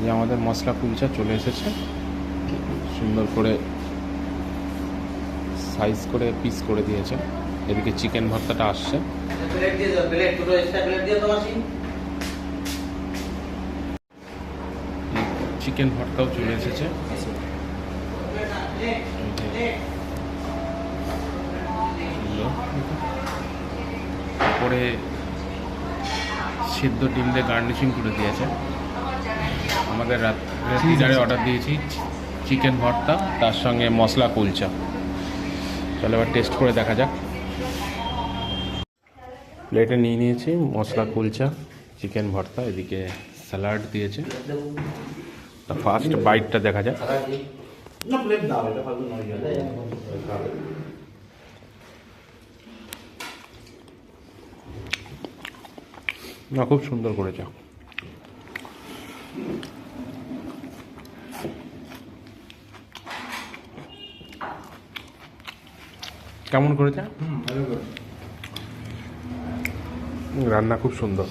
এই আমাদের মশলা কুলচা চলে এসেছে, সুন্দর করে সাইজ করে পিস করে দিয়েছে। এদিকে চিকেন ভর্তাটা আসছে। চিকেন ভর্তাও চলে এসেছে। তারপরে সিদ্ধ ডিম দিয়ে গার্নিশিং করে দিয়েছে। আমাদের ডিনারে অর্ডার দিয়েছি চিকেন ভর্তা, তার সঙ্গে মশলা কুলচা। চলো এবার টেস্ট করে দেখা যাক। প্লেটে নিয়ে নিয়েছি মশলা কুলচা, চিকেন ভর্তা, এদিকে স্যালাড দিয়েছে। তা ফার্স্ট বাইটটা দেখা যাক। না, খুব সুন্দর করেছে। কেমন করেছে? রান্না খুব সুন্দর।